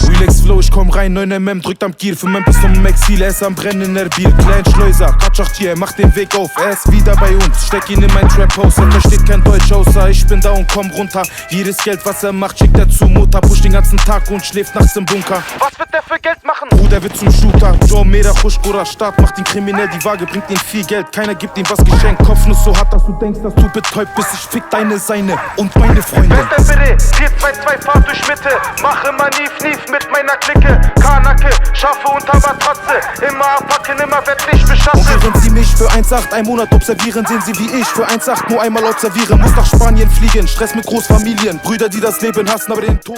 Relax Flow, ich komm rein, 9mm, drückt am Gear. Für Memphis zum Exil, er ist am Brennen, Erbil. Klein Schleuser, Katschach hier, macht den Weg auf. Er ist wieder bei uns, steck ihn in mein Trap-Haus. Er versteht kein Deutsch außer ich bin da und komm runter. Jedes Geld, was er macht, schickt er zu Mutter. Pusht den ganzen Tag und schläft nachts im Bunker. Was wird der für Geld machen? Bruder wird zum Shooter. Joe Mera, Khushkura, Staat macht ihn kriminell. Die Waage bringt ihm viel Geld, keiner gibt ihm was geschenkt. Kopfnuss so hart, dass du denkst, dass du betäubt bist. Ich fick deine, seine und meine Freunde. Wer ist der bitte? 422 Fahrt durch Mitte. Mache immer Nief mit meiner Clique. Karnacke, Schafe unter Matratze. Immer abpacken, immer werd nicht beschattet. Und während sie mich für 1,8 einen Monat observieren, sehen sie wie ich für 1,8 nur einmal observieren. Muss nach Spanien fliegen, Stress mit Großfamilien. Brüder, die das Leben hassen, aber den Tod